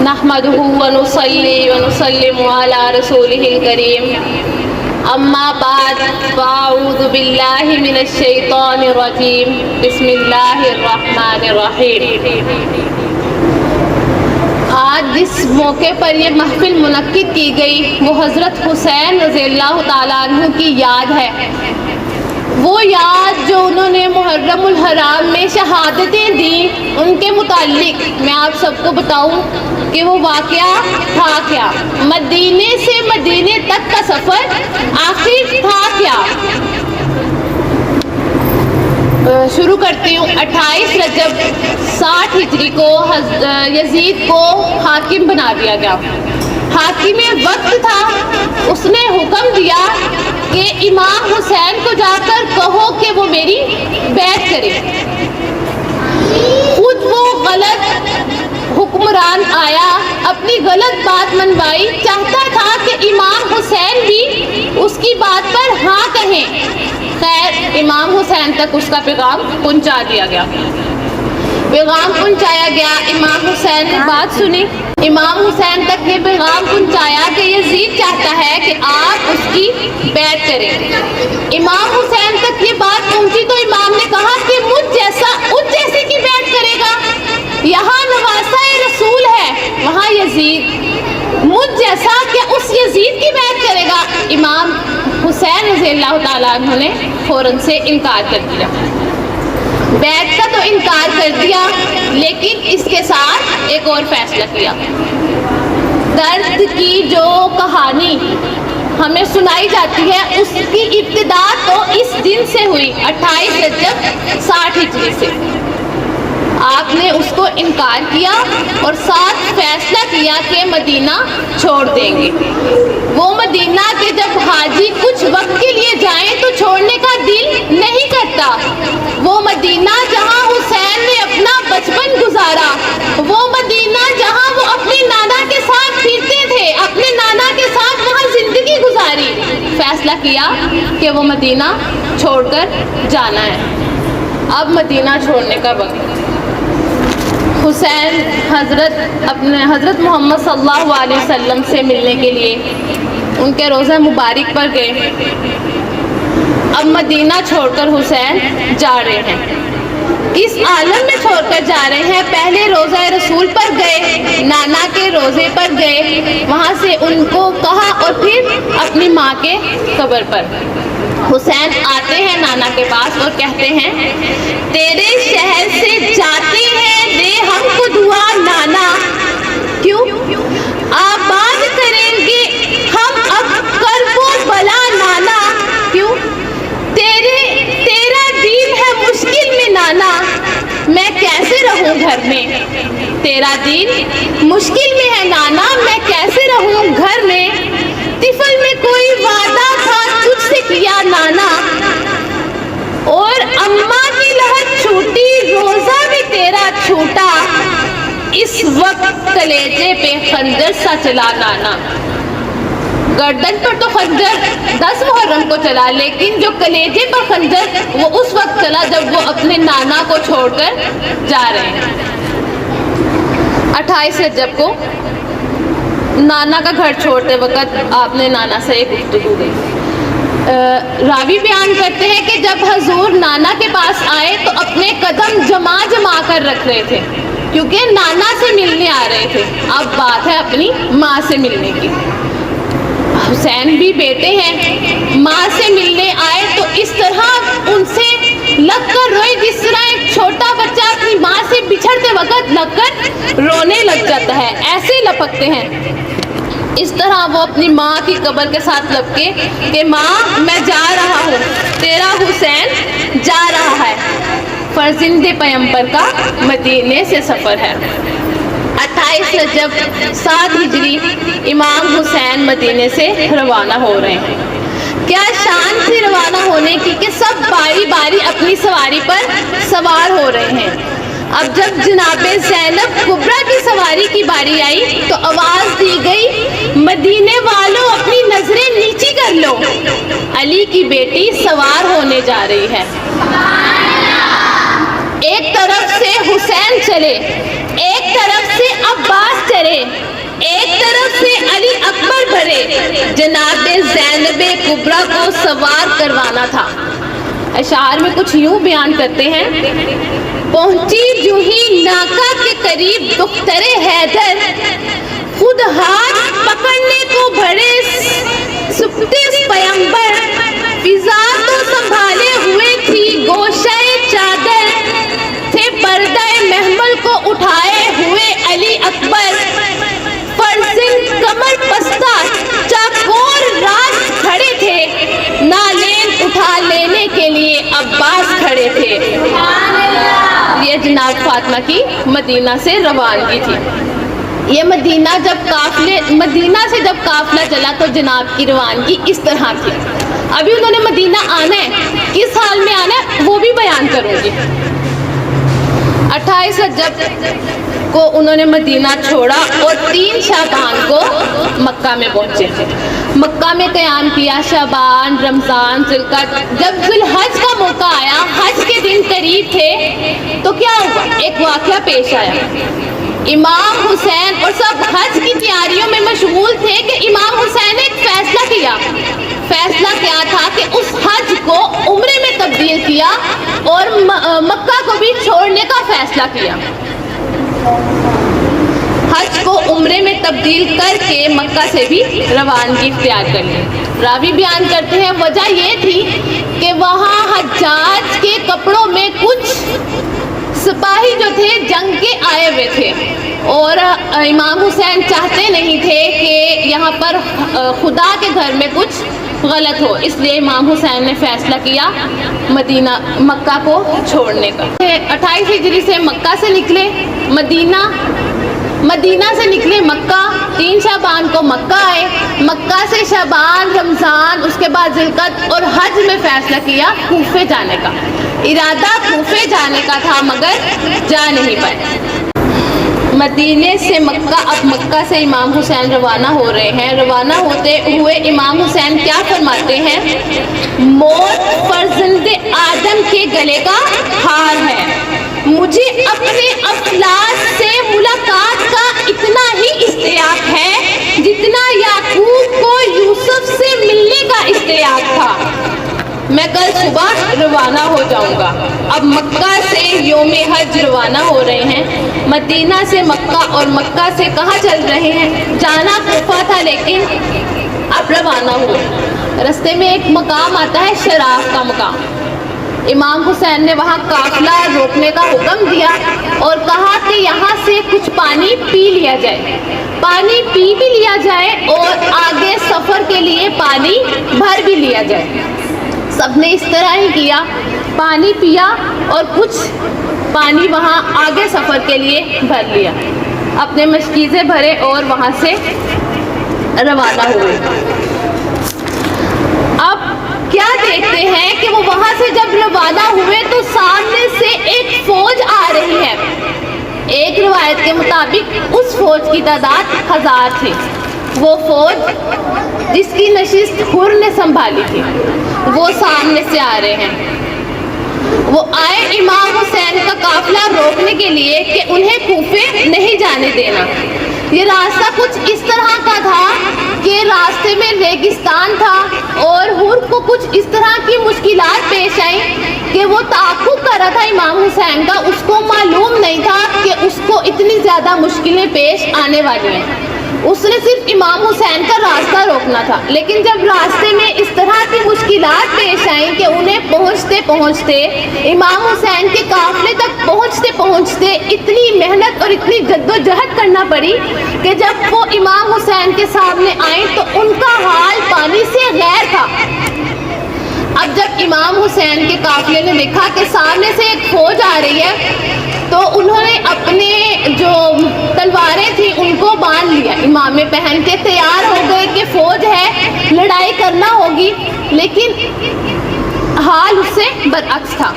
نحمده ونصلي ونسلم على رسوله الكريم اما بعد فاعوذ باللہ من الشیطان الرجیم بسم اللہ الرحمن الرحیم۔ آج جس موقع پر یہ محفل منعقد کی گئی وہ حضرت حسین رضی اللہ تعالیٰ عنہ کی یاد ہے، وہ یاد جو انہوں نے محرم الحرام میں شہادتیں دیں ان کے متعلق میں آپ سب کو بتاؤں کہ وہ واقعہ تھا کیا، مدینے سے مدینے تک کا سفر آخر تھا کیا۔ شروع کرتی ہوں۔ 28 رجب 60 ہجری کو یزید کو حاکم بنا دیا گیا۔ حاکم وقت تھا، اس نے حکم دیا کہ امام حسین کو جا کر کہو کہ وہ میری بیعت کرے۔ خود وہ غلط حکمران آیا، اپنی غلط بات منوائی، چاہتا تھا کہ امام حسین بھی اس کی بات پر ہاں کہیں۔ خیر امام حسین تک اس کا پیغام پہنچا دیا گیا، پیغام پہنچایا گیا۔ امام حسین نے بات سنی، امام حسین تک یہ پیغام پہنچایا کہ یزید چاہتا ہے کہ آپ اس کی بیعت کریں۔ امام حسین تک یہ بات پہنچی تو امام نے کہا کہ مجھ جیسے کی بیعت کرے گا، یہاں نواسہ رسول ہے وہاں یزید، مجھ جیسا کیا اس یزید کی بیعت کرے گا؟ امام حسین رضی اللہ تعالیٰ عنہ نے فوراً سے انکار کر دیا، بیعت کا تو انکار کر دیا، لیکن اس کے ساتھ ایک اور فیصلہ کیا۔ درد کی جو کہانی ہمیں سنائی جاتی ہے اس کی ابتدا تو اس دن سے ہوئی، 28 رجب 60 ہجری سے۔ آپ نے اس کو انکار کیا اور ساتھ فیصلہ کیا کہ مدینہ چھوڑ دیں گے۔ وہ مدینہ کے جب حاجی کچھ وقت کے لیے جائیں تو چھوڑنے کا دل نہیں کرتا۔ وہ مدینہ جہاں حسین نے اپنا بچپن گزارا، وہ مدینہ جہاں وہ اپنے نانا کے ساتھ پھرتے تھے، اپنے نانا کے ساتھ وہاں زندگی گزاری، فیصلہ کیا کہ وہ مدینہ چھوڑ کر جانا ہے۔ اب مدینہ چھوڑنے کا وقت۔ حسین حضرت محمد صلی اللہ علیہ وسلم سے ملنے کے لیے ان کے روضہ مبارک پر گئے۔ اب مدینہ چھوڑ کر حسین جا رہے ہیں، کس عالم میں چھوڑ کر جا رہے ہیں؟ پہلے روضہ رسول پر گئے، نانا کے روضے پر گئے، وہاں سے ان کو کہا، اور پھر اپنی ماں کے قبر پر۔ حسین آتے ہیں نانا کے پاس اور کہتے ہیں تیرے شہر سے جاتے ہیں دے ہم کو دعا نانا، کیوں آباد کریں گے ہم اب کرب و بلا نانا، کیوں تیرا دین ہے مشکل میں نانا، میں کیسے رہوں گھر میں؟ تیرا دین مشکل میں ہے نانا، میں کیسے رہوں گھر میں؟ طفل میں کوئی وعدہ تھا تجھ سے کیا نانا، اور اماں کی لہر چھوٹی روزہ بھی تیرا چھوٹا، اس وقت کلیجے پہ خنجر سا چلا نانا۔ گردن پر تو خنجر 10 محرم کو چلا، لیکن جو کلیجے پر خنجر وہ اس وقت چلا جب وہ اپنے نانا کو چھوڑ کر جا رہے ہیں۔ 28 رجب کو نانا کا گھر چھوڑتے وقت آپ نے نانا سے ایک گفتگو کی۔ راوی بیان کرتے ہیں کہ جب حضور نانا کے پاس آئے تو اپنے قدم جما کر رکھ رہے تھے، کیونکہ نانا سے ملنے آ رہے تھے۔ اب بات ہے اپنی ماں سے ملنے کی۔ حسین بھی بیٹے ہیں، ماں سے ملنے آئے تو اس طرح ان سے لگ کر روئے جس طرح ایک چھوٹا بچہ اپنی ماں سے بچھڑتے وقت لگ کر رونے لگ جاتا ہے، ایسے لپکتے ہیں۔ اس طرح وہ اپنی ماں کی قبر کے ساتھ لپکے کہ ماں میں جا رہا ہوں، تیرا حسین جا رہا ہے، فرزند پیغمبر کا مدینے سے سفر ہے۔ 28 رجب 7 ہجری امام حسین مدینے سے روانہ ہو رہے ہیں۔ کیا شان سے روانہ ہونے کی کہ سب باری باری اپنی سواری پر سوار ہو رہے ہیں۔ اب جب جناب زینب کبریٰ کی سواری کی باری آئی تو آواز دی گئی مدینے والوں اپنی نظریں نیچی کر لو، علی کی بیٹی سوار ہونے جا رہی ہے۔ ایک طرف سے حسین چلے، ایک طرف سے عباس چرے، ایک طرف سے علی اکبر بڑھے، جناب زینب کبریٰ کو سوار کروانا تھا۔ اشعار میں کچھ یوں بیان کرتے ہیں، پہنچی جو ہی ناکا کے قریب دختر حیدر، خود ہاتھ پکڑنے کو بڑھے سبتے پیمبر، فضا تو سنبھالے ہوئے تھی گوشہ چادر، تھے پردہ محمل کو اٹھائے ہوئے علی اکبر، فرزند کمر پستہ چاکور راست کھڑے تھے، نالین اٹھا لینے کے لیے عباس کھڑے تھے۔ یہ جناب فاطمہ کی مدینہ سے روانگی تھی۔ یہ مدینہ سے جب قافلہ چلا تو جناب کی روانگی اس طرح تھی۔ ابھی انہوں نے مدینہ آنا ہے، کس حال میں آنا ہے وہ بھی بیان کروں گی۔ 28 رجب کو انہوں نے مدینہ چھوڑا اور 3 شعبان کو مکہ میں پہنچے۔ مکہ میں قیام کیا، شعبان، رمضان، ذوالقعدہ۔ جب ذوالحج کا موقع آیا، حج کے دن قریب تھے، تو کیا ہوا؟ ایک واقعہ پیش آیا۔ امام حسین اور سب حج کی تیاریوں میں مشغول تھے کہ امام حسین نے ایک فیصلہ کیا۔ فیصلہ کیا تھا کہ اس حج کو عمرے میں تبدیل کیا اور مکہ کو بھی چھوڑنے کا فیصلہ کیا۔ حج کو عمرے میں تبدیل کر کے مکہ سے بھی روانگی اختیار کر لی۔ راوی بیان کرتے ہیں وجہ یہ تھی کہ وہاں حجاج کے کپڑوں میں کچھ سپاہی جو تھے جنگ کے آئے ہوئے تھے، اور امام حسین چاہتے نہیں تھے کہ یہاں پر خدا کے گھر میں کچھ غلط ہو، اس لیے امام حسین نے فیصلہ کیا مکہ کو چھوڑنے کا۔ 28 ہجری سے مکہ سے نکلے مدینہ سے نکلے مکہ، 3 شعبان کو مکہ آئے، مکہ سے شعبان، رمضان، اس کے بعد ذوالقعدہ اور حج میں فیصلہ کیا کوفے جانے کا۔ ارادہ کوفے جانے کا تھا مگر جا نہیں پائے۔ مدینے سے مکہ، اب مکہ سے امام حسین روانہ ہو رہے ہیں۔ روانہ ہوتے ہوئے امام حسین کیا فرماتے ہیں؟ موت فرزند آدم کے گلے کا ہار ہے، مجھے اپنے افلاس سے ملاقات کا اتنا ہی اشتیاق ہے جتنا یعقوب کو یوسف سے ملنے کا اشتیاق تھا۔ میں کل صبح روانہ ہو جاؤں گا۔ اب مکہ سے یوم حج روانہ ہو رہے ہیں، مدینہ سے مکہ اور مکہ سے کہاں چل رہے ہیں؟ جانا کوفہ تھا لیکن اب روانہ ہوئے۔ رستے میں ایک مقام آتا ہے شراف کا مقام۔ امام حسین نے وہاں قافلہ روکنے کا حکم دیا اور کہا کہ یہاں سے کچھ پانی پی لیا جائے، پانی پی بھی لیا جائے اور آگے سفر کے لیے پانی بھر بھی لیا جائے۔ سب نے اس طرح ہی کیا، پانی پیا اور کچھ پانی وہاں آگے سفر کے لیے بھر لیا، اپنے مشکیزیں بھرے اور وہاں سے روانہ ہوئے۔ اب کیا دیکھتے ہیں کہ وہ وہاں سے جب روانہ ہوئے تو سامنے سے ایک فوج آ رہی ہے۔ ایک روایت کے مطابق اس فوج کی تعداد 1000 تھی۔ وہ فوج جس کی نشست حر نے سنبھالی تھی، وہ سامنے سے آ رہے ہیں۔ وہ آئے امام حسین کا قافلہ روکنے کے لیے کہ انہیں کوفے نہیں جانے دینا۔ یہ راستہ کچھ اس طرح کا تھا کہ راستے میں ریگستان تھا اور حر کو کچھ اس طرح کی مشکلات پیش آئیں کہ وہ تعاقب کر رہا تھا امام حسین کا، اس کو معلوم نہیں تھا کہ اس کو اتنی زیادہ مشکلیں پیش آنے والی ہیں۔ اس نے صرف امام حسین کا راستہ روکنا تھا، لیکن جب راستے میں اس طرح کی مشکلات پیش آئیں کہ انہیں پہنچتے پہنچتے امام حسین کے قافلے تک پہنچتے اتنی محنت اور اتنی جدوجہد کرنا پڑی کہ جب وہ امام حسین کے سامنے آئیں تو ان کا حال پانی سے غیر تھا۔ اب جب امام حسین کے قافلے نے دیکھا کہ سامنے سے ایک فوج آ رہی ہے تو انہوں نے اپنے جو تلواریں تھیں ان کو باندھ لیا، امامے پہن کے تیار ہو گئے کہ فوج ہے، لڑائی کرنا ہوگی، لیکن حال اس سے برعکس تھا۔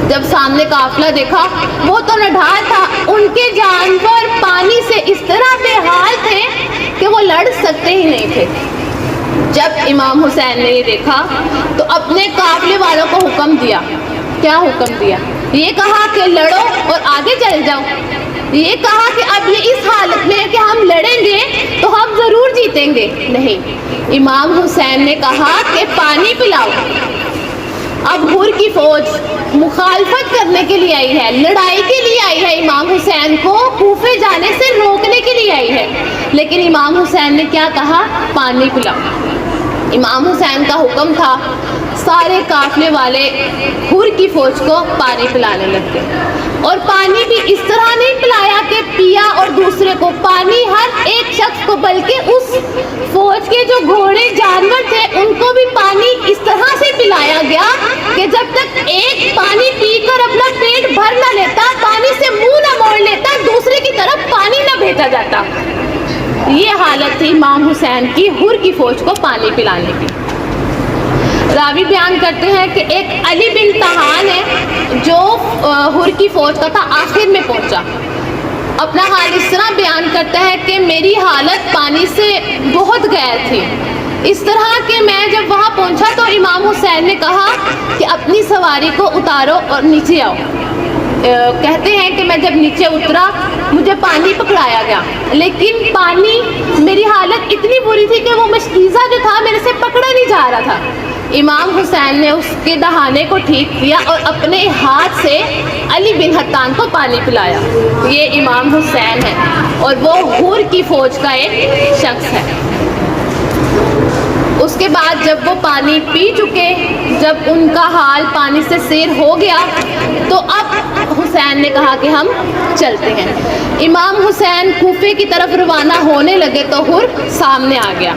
جب سامنے قافلہ دیکھا وہ تو نڈھال تھا، ان کے جانور پانی سے اس طرح بے حال تھے کہ وہ لڑ سکتے ہی نہیں تھے۔ جب امام حسین نے یہ دیکھا تو اپنے قافلے والوں کو حکم دیا۔ کیا حکم دیا؟ یہ کہا کہ لڑو اور آگے چل جاؤ، یہ کہا کہ اب اب یہ اس حالت میں ہے کہ ہم لڑیں گے تو ہم ضرور جیتیں گے. نہیں، امام حسین نے کہا کہ پانی پلاؤ. اب حر کی فوج مخالفت کرنے کے لیے آئی ہے، لڑائی کے لیے آئی ہے، امام حسین کو کوفے جانے سے روکنے کے لیے آئی ہے. لیکن امام حسین نے کیا کہا؟ پانی پلاؤ. امام حسین کا حکم تھا. سارے قافلے والے حر کی فوج کو پانی پلانے لگے، اور پانی بھی اس طرح نہیں پلایا کہ پیا اور دوسرے کو. پانی ہر ایک شخص کو، بلکہ اس فوج کے جو گھوڑے جانور تھے ان کو بھی پانی اس طرح سے پلایا گیا کہ جب تک ایک پانی پی کر اپنا پیٹ بھر نہ لیتا، پانی سے منہ نہ موڑ لیتا، دوسرے کی طرف پانی نہ بھیجا جاتا. یہ حالت تھی امام حسین کی حر کی فوج کو پانی پلانے کی. راوی بیان کرتے ہیں کہ ایک علی بن طحان ہے جو حر کی فوج کا تھا، آخر میں پہنچا. اپنا حال اس طرح بیان کرتا ہے کہ میری حالت پانی سے بہت غیر تھی، اس طرح کہ میں جب وہاں پہنچا تو امام حسین نے کہا کہ اپنی سواری کو اتارو اور نیچے آؤ. کہتے ہیں کہ میں جب نیچے اترا مجھے پانی پکڑایا گیا، لیکن پانی، میری حالت اتنی بری تھی کہ وہ مشکیزہ جو تھا میرے سے پکڑا نہیں جا رہا تھا. امام حسین نے اس کے دہانے کو ٹھیک کیا اور اپنے ہاتھ سے علی بن حطان کو پانی پلایا. یہ امام حسین ہے اور وہ حر کی فوج کا ایک شخص ہے. اس کے بعد جب وہ پانی پی چکے، جب ان کا حال پانی سے سیر ہو گیا، تو اب حسین نے کہا کہ ہم چلتے ہیں. امام حسین کوفے کی طرف روانہ ہونے لگے تو حر سامنے آ گیا.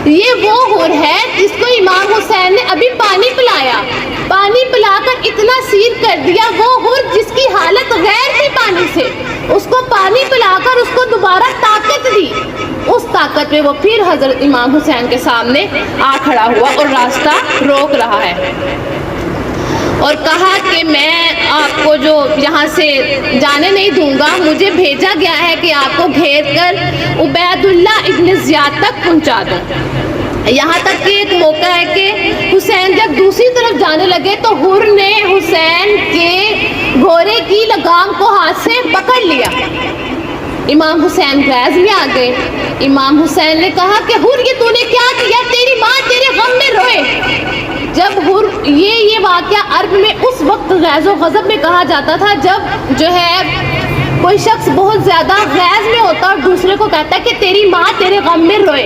یہ وہ حر ہے جس کو امام حسین نے ابھی پانی پلایا، پانی پلا کر اتنا سیر کر دیا. وہ حر جس کی حالت غیر تھی پانی سے، اس کو پانی پلا کر اس کو دوبارہ طاقت دی. اس طاقت میں وہ پھر حضرت امام حسین کے سامنے آ کھڑا ہوا اور راستہ روک رہا ہے اور کہا کہ میں آپ کو جو یہاں سے جانے نہیں دوں گا. مجھے بھیجا گیا ہے کہ آپ کو گھیر کر عبید اللہ ابن زیاد تک پہنچا دوں. یہاں تک کہ ایک موقع ہے کہ حسین جب دوسری طرف جانے لگے تو حر نے حسین کے گھوڑے کی لگام کو ہاتھ سے پکڑ لیا. امام حسین غیظ میں آ گئے. امام حسین نے کہا کہ حر یہ تو نے کیا کیا؟ تیری ماں تیرے غم میں روئے. جب حر یہ واقعہ عرب میں اس وقت غیظ و غضب میں کہا جاتا تھا جب جو ہے کوئی شخص بہت زیادہ غیظ میں ہوتا اور دوسرے کو کہتا ہے کہ تیری ماں تیرے غم میں روئے.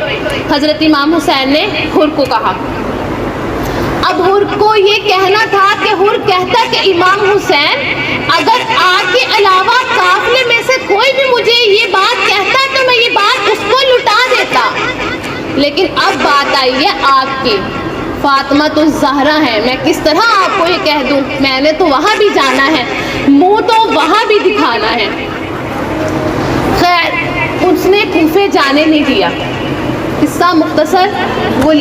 حضرت امام حسین نے حر کو کہا. اب حر کو یہ کہنا تھا کہ حر کہتا کہ امام حسین اگر آپ کے علاوہ قافلے میں سے کوئی بھی مجھے یہ بات کہتا تو میں یہ بات اس کو لٹا دیتا. لیکن اب بات آئی ہے آپ کی، فاطمہ تو زہرا ہے، میں کس طرح آپ کو یہ کہہ دوں؟ میں نے تو وہاں بھی جانا ہے، منہ تو وہاں بھی دکھانا ہے. خیر اس نے کوفے جانے نہیں دیا. قصہ مختصر، وہ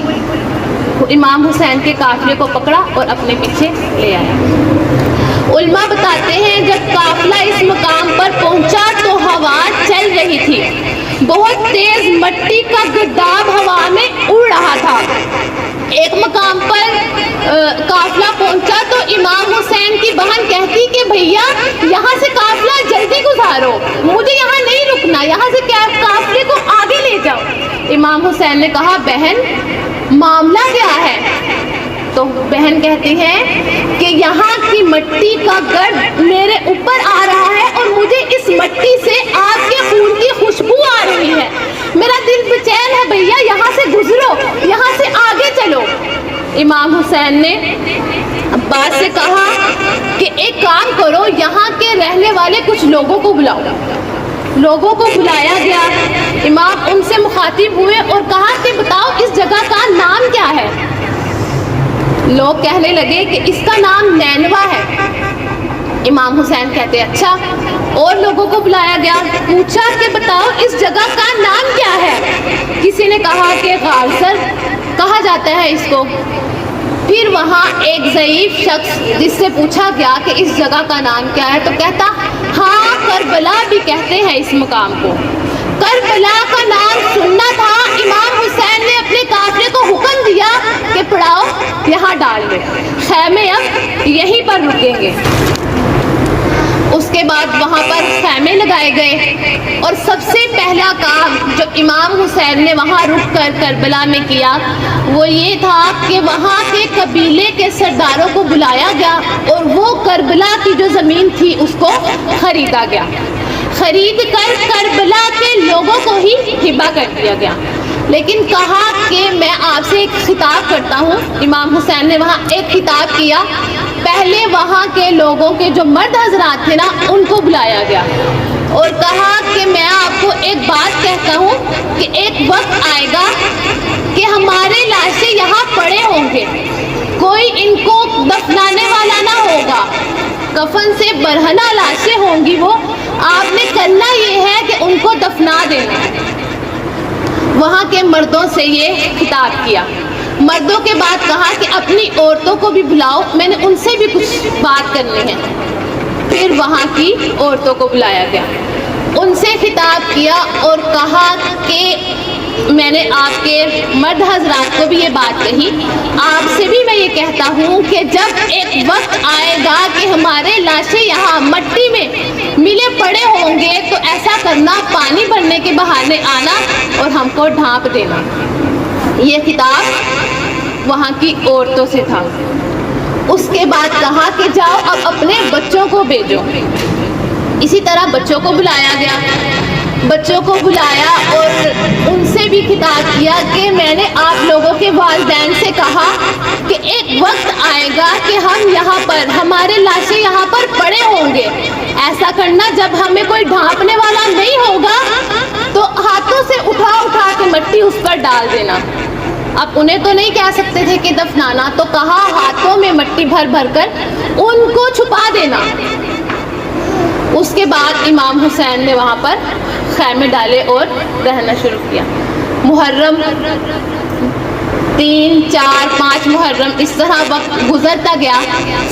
امام حسین کے قافلے کو پکڑا اور اپنے پیچھے لے آیا. علماء بتاتے ہیں جب قافلہ اس مقام پر پہنچا تو ہوا چل رہی تھی، بہت تیز مٹی کا گرداب ہوا میں اڑ رہا تھا. ایک مقام پر قافلہ پہنچا تو امام حسین کی بہن کہتی کہ بھیا یہاں سے قافلہ جلدی گزارو، مجھے یہاں نہیں رکنا، یہاں سے قافلے کو آگے لے جاؤ. امام حسین نے کہا بہن معاملہ کیا ہے؟ تو بہن کہتی ہے کہ یہاں کی مٹی کا گرد میرے اوپر آ رہا ہے اور مجھے اس مٹی سے آپ کے خون کی خوشبو آ رہی ہے، میرا دل بے چین ہے، بھیا یہاں سے گزرو، یہاں سے آگے چلو. امام حسین نے عباس سے کہا کہ ایک کام کرو، یہاں کے رہنے والے کچھ لوگوں کو بلاؤ. لوگوں کو بلایا گیا. امام ان سے مخاطب ہوئے اور کہا کہ بتاؤ اس جگہ کا نام کیا ہے؟ لوگ کہنے لگے کہ اس کا نام نینوا ہے. امام حسین کہتے اچھا. اور لوگوں کو بلایا گیا، پوچھا کہ بتاؤ اس جگہ کا نام کیا ہے؟ کسی نے کہا کہ غارسر کہا جاتا ہے اس کو. پھر وہاں ایک ضعیف شخص جس سے پوچھا گیا کہ اس جگہ کا نام کیا ہے تو کہتا ہاں کربلا بھی کہتے ہیں اس مقام کو. کربلا کا نام سننا تھا. امام حسین نے اپنے قافلے کو حکم دیا کہ پڑاؤ یہاں ڈال دو، خیمے اب یہیں پر رکیں گے. اس کے بعد وہاں پر خیمے لگائے گئے اور اور سب سے پہلا کام جو امام حسین نے وہاں رک کر کربلا میں کیا وہ یہ تھا کہ وہاں کے قبیلے کے سرداروں کو بلایا گیا اور وہ کربلا کی جو زمین تھی اس کو خریدا گیا، خرید کر کربلا کے لوگوں کو ہی ہبہ کر دیا گیا۔ لیکن کہا کہ میں آپ سے ایک خطاب کرتا ہوں، امام حسین نے وہاں ایک خطاب کیا، پہلے وہاں کے لوگوں کے جو مرد حضرات تھے نا ان کو بلایا گیا اور کہا کہ میں آپ کو ایک بات کہتا ہوں کہ ایک وقت آئے گا کہ ہمارے لاشیں یہاں پڑے ہوں گے، کوئی ان کو دفنانے والا نہ ہوگا، کفن سے برہنہ لاشیں ہوں گی، وہ آپ نے کرنا یہ ہے کہ ان کو دفنا دینا۔ وہاں کے مردوں سے یہ خطاب کیا، مردوں کے بعد کہا کہ اپنی عورتوں کو بھی بلاؤ، میں نے ان سے بھی کچھ بات کرنی ہے۔ پھر وہاں کی عورتوں کو بلایا گیا، ان سے خطاب کیا اور کہا کہ میں نے آپ کے مرد حضرات کو بھی یہ بات کہی، آپ سے بھی میں یہ کہتا ہوں کہ جب ایک وقت آئے گا کہ ہمارے لاشیں یہاں مٹی میں ملے پڑے ہوں گے تو ایسا کرنا، پانی بھرنے کے بہانے آنا اور ہم کو ڈھانپ دینا۔ یہ خطاب وہاں کی عورتوں سے تھا۔ اس کے بعد کہا کہ جاؤ اب اپنے بچوں کو بھیجو۔ اسی طرح بچوں کو بلایا گیا، بچوں کو بلایا اور ان سے بھی خطاب کیا کہ میں نے آپ لوگوں کے والدین سے کہا کہ ایک وقت آئے گا کہ ہم یہاں پر، ہمارے لاشیں یہاں پر پڑے ہوں گے، ایسا کرنا جب ہمیں کوئی ڈھانپنے والا نہیں ہوگا تو ہاتھوں سے اٹھا اٹھا کے مٹی اس پر ڈال دینا۔ اب انہیں تو نہیں کہہ سکتے تھے کہ دفنانا، تو کہا ہاتھوں میں مٹی بھر بھر کر ان کو چھپا دینا۔ اس کے بعد امام حسین نے وہاں پر خیمے ڈالے اور رہنا شروع کیا۔ محرم 3، 4، 5 محرم اس طرح وقت گزرتا گیا،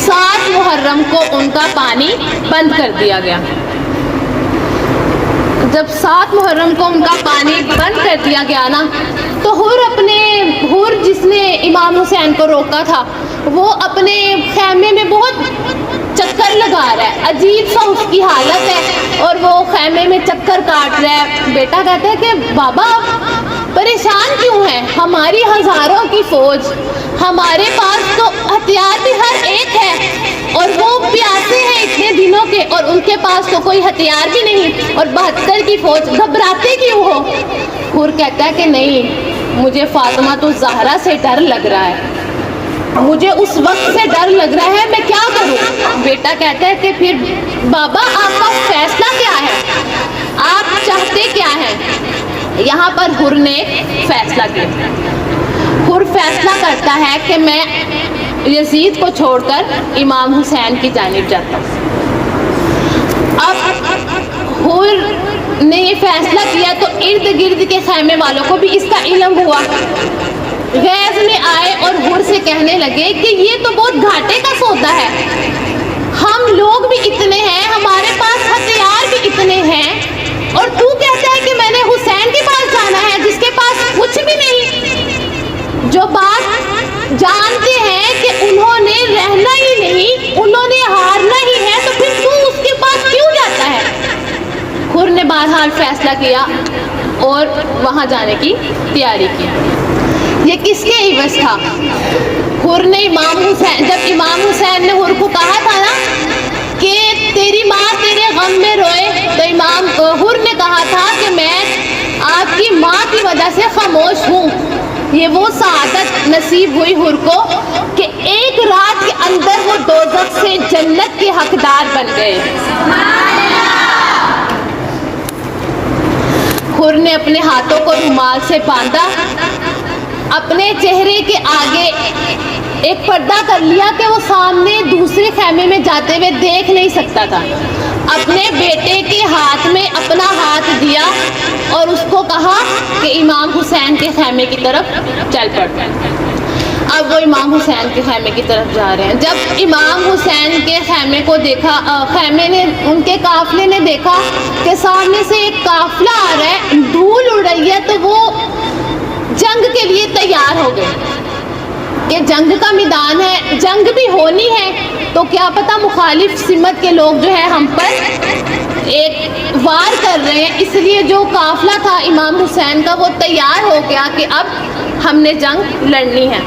7 محرم کو ان کا پانی بند کر دیا گیا۔ جب 7 محرم کو ان کا پانی بند کر دیا گیا نا تو حر جس نے امام حسین کو روکا تھا وہ اپنے خیمے میں بہت چکر لگا رہا ہے، عجیب سا اس کی حالت ہے اور وہ خیمے میں چکر کاٹ رہا ہے۔ بیٹا کہتا ہے کہ بابا پریشان کیوں ہیں، ہماری ہزاروں کی فوج، ہمارے پاس تو ہتھیار بھی ہر ایک ہے اور وہ پیاسے ہیں اتنے دنوں کے اور ان کے پاس تو کوئی ہتھیار بھی نہیں، اور 72 کی فوج، گھبراتے کیوں ہو؟ حر کہتا ہے کہ نہیں، مجھے فاطمہ تو زہرا سے ڈر لگ رہا ہے، مجھے اس وقت سے ڈر لگ رہا ہے، میں کیا کروں؟ بیٹا کہتا ہے کہ پھر بابا آپ کا فیصلہ کیا ہے، آپ چاہتے کیا ہیں؟ یہاں پر حر نے فیصلہ کیا۔ حر فیصلہ کرتا ہے کہ میں یزید کو چھوڑ کر امام حسین کی جانب جاتا ہوں۔ اب حر نے یہ فیصلہ کیا تو ارد گرد کے خیمے والوں کو بھی اس کا علم ہوا، غیظ میں آئے اور حر سے کہنے لگے کہ یہ تو بہت گھاٹے کا سودا ہے، ہم لوگ بھی اتنے ہیں، ہمارے پاس ہتھیار بھی اتنے ہیں، اور تو کہتا ہے کہ میں نے حسین کے پاس جانا ہے جس کے پاس کچھ بھی نہیں، جو بات جانتے ہیں کہ انہوں نے رہنا ہی نہیں، انہوں نے ہارنا ہی ہے، تو پھر تو اس کے پاس کیوں جاتا ہے؟ حر نے بہرحال فیصلہ کیا اور وہاں جانے کی تیاری کی۔ یہ کس کے عوض تھا؟ حر نے جب امام حسین نے حر کو کہا تھا نا کہ تیری ماں تیرے غم میں روئے، تو حر نے کہا تھا کہ میں آپ کی ماں کی وجہ سے خاموش ہوں۔ یہ وہ سعادت نصیب ہوئی حر کو کہ ایک رات کے اندر وہ دوزخ سے جنت کے حقدار بن گئے۔ حر نے اپنے ہاتھوں کو رومال سے باندھا، اپنے چہرے کے آگے ایک پردہ کر لیا کہ وہ سامنے دوسرے خیمے میں جاتے ہوئے دیکھ نہیں سکتا تھا۔ اپنے بیٹے کے ہاتھ میں اپنا ہاتھ دیا اور اس کو کہا کہ امام حسین کے خیمے کی طرف چل پڑ۔ اب وہ امام حسین کے خیمے کی طرف جا رہے ہیں۔ جب امام حسین کے خیمے کو دیکھا، ان کے قافلے نے دیکھا کہ سامنے سے ایک قافلہ آ رہا ہے، دھول اڑ رہی ہے، تو وہ جنگ کے لیے تیار ہو گئے کہ جنگ کا میدان ہے، جنگ بھی ہونی ہے، تو کیا پتہ مخالف سمت کے لوگ جو ہے ہم پر ایک وار کر رہے ہیں، اس لیے جو قافلہ تھا امام حسین کا وہ تیار ہو گیا کہ اب ہم نے جنگ لڑنی ہے۔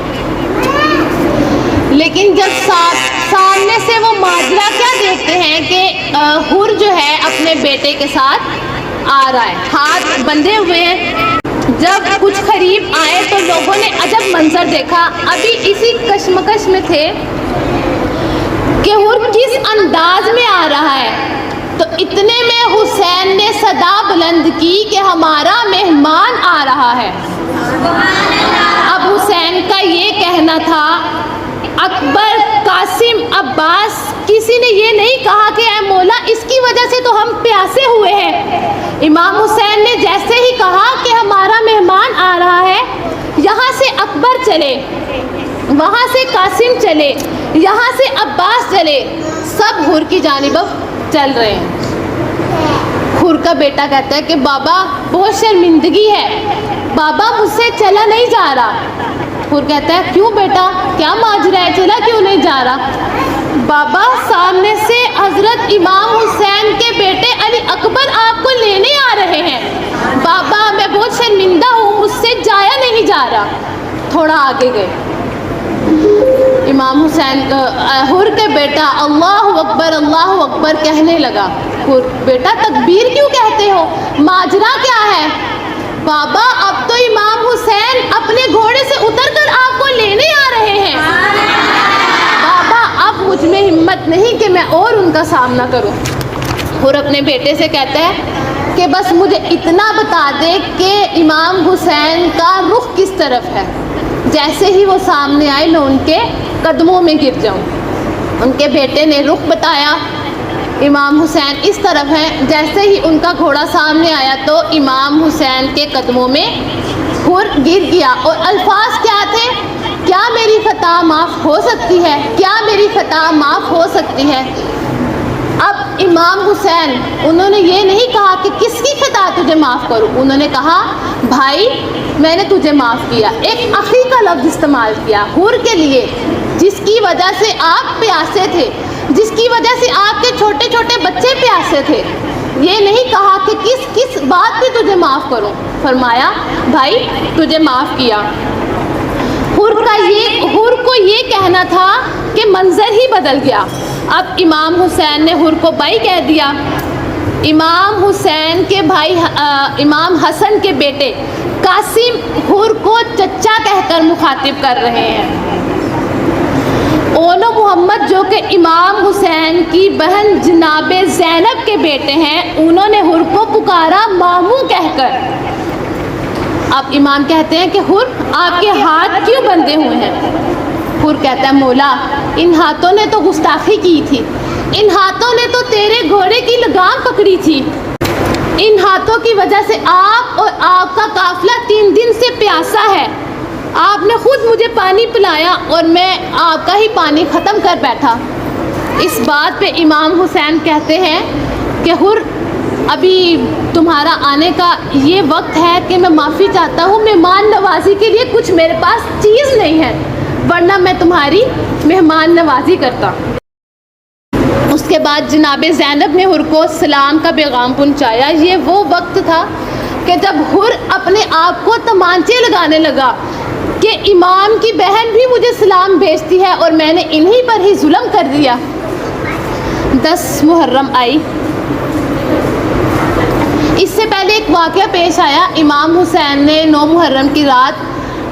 لیکن جب سامنے سے وہ ماجرا کیا دیکھتے ہیں کہ حر جو ہے اپنے بیٹے کے ساتھ آ رہا ہے، ہاتھ بندھے ہوئے ہیں۔ جب کچھ قریب آئے تو لوگوں نے عجب منظر دیکھا، ابھی اسی کشمکش میں تھے کہ حر کس انداز میں آ رہا ہے، تو اتنے میں حسین نے صدا بلند کی کہ ہمارا مہمان آ رہا ہے۔ اب حسین کا یہ کہنا تھا، اکبر، قاسم، عباس، کسی نے یہ نہیں کہا کہ اے مولا اس کی وجہ سے تو ہم پیاسے ہوئے ہیں۔ امام حسین نے جیسے ہی کہا کہ ہمارا مہمان آ رہا ہے، یہاں سے اکبر چلے، وہاں سے قاسم چلے، یہاں سے عباس چلے، سب حر کی جانب چل رہے ہیں۔ حر کا بیٹا کہتا ہے کہ بابا بہت شرمندگی ہے، بابا مجھ سے چلا نہیں جا رہا۔ حر کہتا ہے کیوں بیٹا، کیا ماجرا ہے، چلا کیوں نہیں جا رہا؟ بابا سامنے سے حضرت امام حسین کے بیٹے علی اکبر آپ کو لینے آ رہے ہیں، بابا میں بہت شرمندہ ہوں، مجھ سے جایا نہیں جا رہا۔ تھوڑا آگے گئے، امام حسین حر کے بیٹا اللہ اکبر کہنے لگا۔ حر بیٹا تکبیر کیوں کہتے ہو، ماجرا کیا ہے؟ بابا اب تو امام حسین اپنے گھوڑے سے اتر کر آپ کو لینے آ رہے ہیں، بابا اب مجھ میں ہمت نہیں کہ میں اور ان کا سامنا کروں۔ حر اپنے بیٹے سے کہتا ہے کہ بس مجھے اتنا بتا دے کہ امام حسین کا رخ کس طرف ہے، جیسے ہی وہ سامنے آئے میں ان کے قدموں میں گر جاؤں۔ ان کے بیٹے نے رخ بتایا، امام حسین اس طرف ہیں۔ جیسے ہی ان کا گھوڑا سامنے آیا تو امام حسین کے قدموں میں حر گر گیا، اور الفاظ کیا تھے، کیا میری خطا معاف ہو سکتی ہے، کیا میری خطا معاف ہو سکتی ہے؟ اب امام حسین انہوں نے یہ نہیں کہا کہ کس کی خطا تجھے معاف کروں، انہوں نے کہا بھائی میں نے تجھے معاف کیا، ایک اخی کا لفظ استعمال کیا حر کے لیے، جس کی وجہ سے آپ پیاسے تھے، جس کی وجہ سے آپ کے چھوٹے چھوٹے بچے پیاسے تھے۔ یہ نہیں کہا کہ کس بات پہ تجھے معاف کروں، فرمایا بھائی تجھے معاف کیا۔ حر کو یہ کہنا تھا کہ منظر ہی بدل گیا۔ اب امام حسین نے حر کو بھائی کہہ دیا۔ امام حسین کے بھائی امام حسن کے بیٹے قاسم حر کو چچا کہہ کر مخاطب کر رہے ہیں۔ اولو محمد جو کہ امام حسین کی بہن جناب زینب کے بیٹے ہیں، انہوں نے حر کو پکارا ماموں کہہ کر۔ اب امام کہتے ہیں کہ حر آپ کے ہاتھ کیوں بندھے ہوئے ہیں؟ حر کہتا ہے مولا ان ہاتھوں نے تو گستاخی کی تھی، ان ہاتھوں نے تو تیرے گھوڑے کی لگام پکڑی تھی، ان ہاتھوں کی وجہ سے آپ اور آپ کا قافلہ 3 دن سے پیاسا ہے، آپ نے خود مجھے پانی پلایا اور میں آپ کا ہی پانی ختم کر بیٹھا۔ اس بات پہ امام حسین کہتے ہیں کہ حر ابھی تمہارا آنے کا یہ وقت ہے کہ میں معافی چاہتا ہوں، مہمان نوازی کے لیے کچھ میرے پاس چیز نہیں ہے، ورنہ میں تمہاری مہمان نوازی کرتا۔ اس کے بعد جناب زینب نے حر کو سلام کا پیغام پہنچایا۔ یہ وہ وقت تھا کہ جب حر اپنے آپ کو تمانچے لگانے لگا کہ امام کی بہن بھی مجھے سلام بھیجتی ہے اور میں نے انہی پر ہی ظلم کر دیا۔ 10 محرم آئی، اس سے پہلے ایک واقعہ پیش آیا۔ امام حسین نے 9 محرم کی رات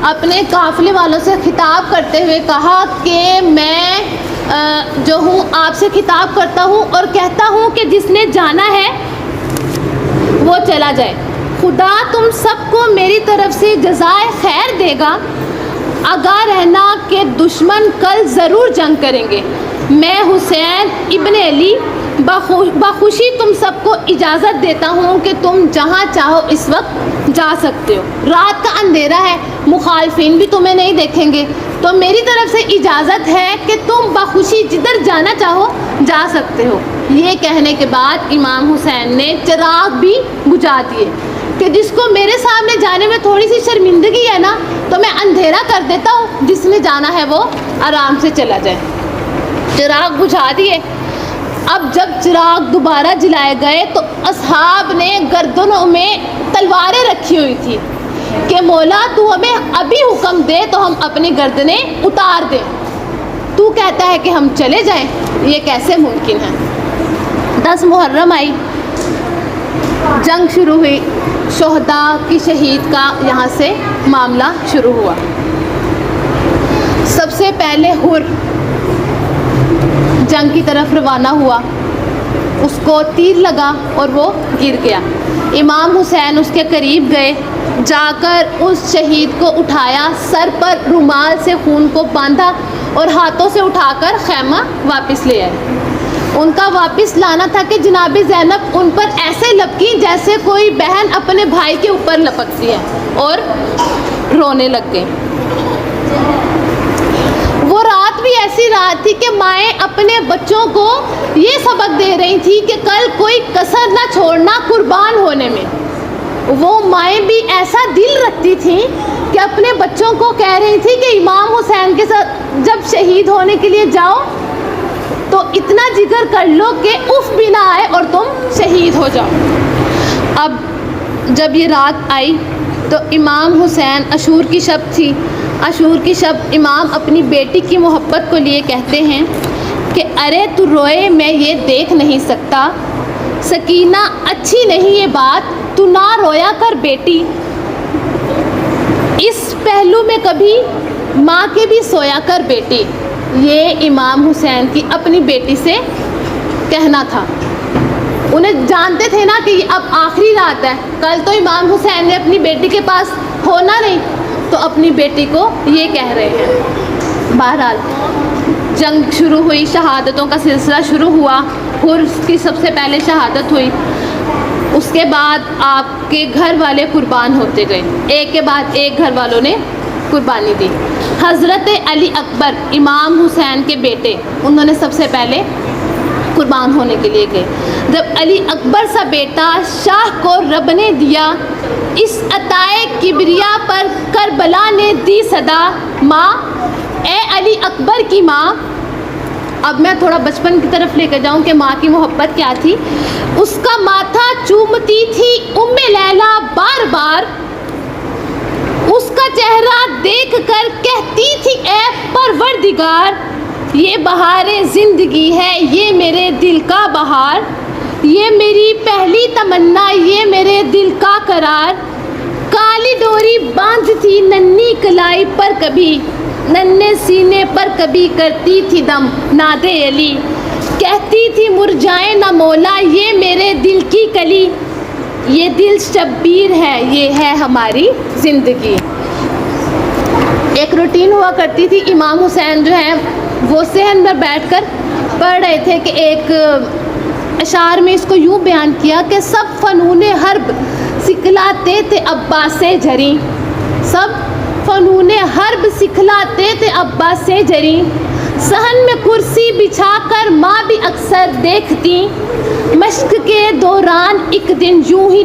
اپنے قافلے والوں سے خطاب کرتے ہوئے کہا کہ میں جو ہوں آپ سے خطاب کرتا ہوں اور کہتا ہوں کہ جس نے جانا ہے وہ چلا جائے، خدا تم سب کو میری طرف سے جزائے خیر دے گا، آگاہ رہنا کہ دشمن کل ضرور جنگ کریں گے۔ میں حسین ابن علی بخوشی تم سب کو اجازت دیتا ہوں کہ تم جہاں چاہو اس وقت جا سکتے ہو، رات کا اندھیرا ہے، مخالفین بھی تمہیں نہیں دیکھیں گے، تو میری طرف سے اجازت ہے کہ تم بخوشی جدھر جانا چاہو جا سکتے ہو۔ یہ کہنے کے بعد امام حسین نے چراغ بھی بجھا دیے کہ جس کو میرے سامنے جانے میں تھوڑی سی شرمندگی ہے نا تو میں اندھیرا کر دیتا ہوں، جس نے جانا ہے وہ آرام سے چلا جائے۔ چراغ بجھا دیے. اب جب چراغ دوبارہ جلائے گئے تو اصحاب نے گردنوں میں تلواریں رکھی ہوئی تھی کہ مولا تو ہمیں ابھی حکم دے تو ہم اپنی گردنیں اتار دیں. تو کہتا ہے کہ ہم چلے جائیں, یہ کیسے ممکن ہے. 10 محرم آئی, جنگ شروع ہوئی, شہداء کی شہید کا یہاں سے معاملہ شروع ہوا. سب سے پہلے حر جنگ کی طرف روانہ ہوا, اس کو تیر لگا اور وہ گر گیا. امام حسین اس کے قریب گئے, جا کر اس شہید کو اٹھایا, سر پر رومال سے خون کو باندھا اور ہاتھوں سے اٹھا کر خیمہ واپس لے آئے. ان کا واپس لانا تھا کہ جناب زینب ان پر ایسے لپکی جیسے کوئی بہن اپنے بھائی کے اوپر لپکتی ہے, اور رونے لگ گئی. وہ رات بھی ایسی رات تھی کہ مائیں اپنے بچوں کو یہ سبق دے رہی تھی کہ کل کوئی کسر نہ چھوڑنا قربان ہونے میں. وہ مائیں بھی ایسا دل رکھتی تھیں کہ اپنے بچوں کو کہہ رہی تھی کہ امام حسین کے ساتھ جب شہید ہونے کے لیے جاؤ تو اتنا جگر کر لو کہ اف بھی نہ آئے اور تم شہید ہو جاؤ. اب جب یہ رات آئی تو امام حسین عاشور کی شب تھی. عاشور کی شب امام اپنی بیٹی کی محبت کو لیے کہتے ہیں کہ ارے تو روئے میں یہ دیکھ نہیں سکتا, سکینہ اچھی نہیں یہ بات, تو نہ رویا کر بیٹی. اس پہلو میں کبھی ماں کے بھی سویا کر بیٹی. یہ امام حسین کی اپنی بیٹی سے کہنا تھا. انہیں جانتے تھے نا کہ اب آخری رات ہے, کل تو امام حسین نے اپنی بیٹی کے پاس ہونا نہیں, تو اپنی بیٹی کو یہ کہہ رہے ہیں. بہرحال جنگ شروع ہوئی, شہادتوں کا سلسلہ شروع ہوا. حر کی سب سے پہلے شہادت ہوئی, اس کے بعد آپ کے گھر والے قربان ہوتے گئے, ایک کے بعد ایک گھر والوں نے قربانی دی. حضرت علی اکبر امام حسین کے بیٹے, انہوں نے سب سے پہلے قربان ہونے کے لیے گئے. جب علی اکبر سا بیٹا شاہ کو رب نے دیا, اس عطائے کبریا پر کربلا نے دی صدا, ماں اے علی اکبر کی ماں. اب میں تھوڑا بچپن کی طرف لے کے جاؤں کہ ماں کی محبت کیا تھی. اس کا ماتھا چومتی تھی ام لیلا بار بار, اس کا چہرہ دیکھ کر کہتی تھی اے پروردگار, یہ بہار زندگی ہے, یہ میرے دل کا بہار, یہ میری پہلی تمنا, یہ میرے دل کا قرار. کالی ڈوری باندھتی ننھی کلائی پر کبھی, ننھے سینے پر کبھی کرتی تھی دم ناد علی, کہتی تھی مرجائے نہ مولا یہ میرے دل کی کلی, یہ دل شبیر ہے, یہ ہے ہماری زندگی. ایک روٹین ہوا کرتی تھی. امام حسین جو ہیں وہ صحن میں بیٹھ کر پڑھ رہے تھے کہ ایک اشعار میں اس کو یوں بیان کیا کہ سب فنون حرب سکھلاتے تھے عباس سے جری, سب فنون حرب سکھلاتے تھے عباس سے جری. صحن میں کرسی بچھا کر ماں بھی اکثر دیکھتی, مشق کے دوران ایک دن یوں ہی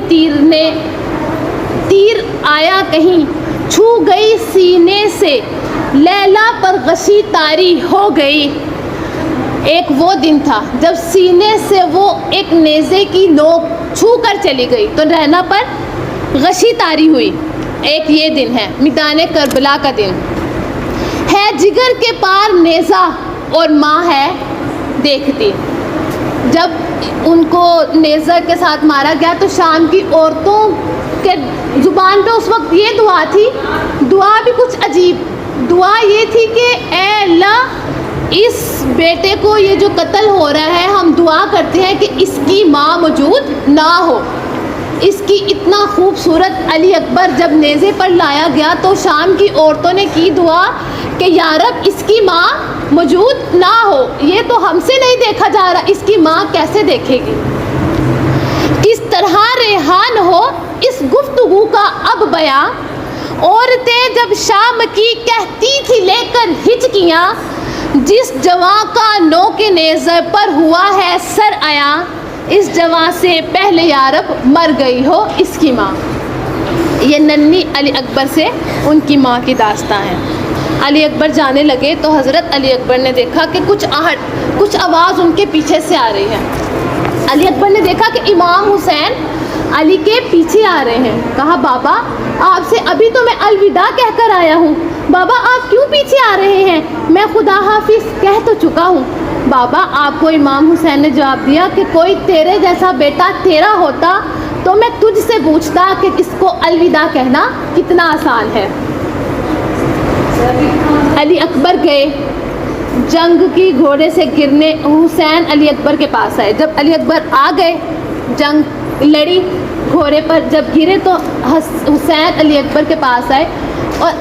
تیر آیا کہیں, چھو گئی سینے سے لیلا پر غشی طاری ہو گئی. ایک وہ دن تھا جب سینے سے وہ ایک نیزے کی نوک چھو کر چلی گئی تو رہنا پر غشی طاری ہوئی. ایک یہ دن ہے, میدان کربلا کا دن ہے, جگر کے پار نیزہ اور ماں ہے دیکھتی. جب ان کو نیزہ کے ساتھ مارا گیا تو شام کی عورتوں کے زبان پہ اس وقت یہ دعا تھی, دعا بھی کچھ عجیب. دعا یہ تھی کہ اے اللہ اس بیٹے کو یہ جو قتل ہو رہا ہے ہم دعا کرتے ہیں کہ اس کی ماں موجود نہ ہو. اس کی اتنا خوبصورت علی اکبر جب نیزے پر لایا گیا تو شام کی عورتوں نے کی دعا کہ یا رب اس کی ماں موجود نہ ہو, یہ تو ہم سے نہیں دیکھا جا رہا, اس کی ماں کیسے دیکھے گی. کس طرح ریحان ہو اس گفتگو کا اب بیاں, عورتیں جب شام کی کہتی تھی لے کر ہچکیاں, جس جواں کا نوک نیزے پر ہوا ہے سر آیا, اس جواں سے پہلے یارب مر گئی ہو اس کی ماں. یہ ننھی علی اکبر سے ان کی ماں کی داستان ہے. علی اکبر جانے لگے تو حضرت علی اکبر نے دیکھا کہ کچھ آواز ان کے پیچھے سے آ رہی ہے. علی اکبر نے دیکھا کہ امام حسین علی کے پیچھے آ رہے ہیں. کہا بابا آپ سے ابھی تو میں الوداع کہہ کر آیا ہوں, بابا آپ کیوں پیچھے آ رہے ہیں؟ میں خدا حافظ کہہ تو چکا ہوں. بابا آپ کو امام حسین نے جواب دیا کہ کوئی تیرے جیسا بیٹا تیرا ہوتا تو میں تجھ سے پوچھتا کہ اس کو الوداع کہنا کتنا آسان ہے. علی اکبر گئے, جنگ کی گھوڑے سے گرنے حسین علی اکبر کے پاس آئے. جب علی اکبر آ گئے, جنگ لڑی, گھوڑے پر جب گرے تو حسین علی اکبر کے پاس آئے اور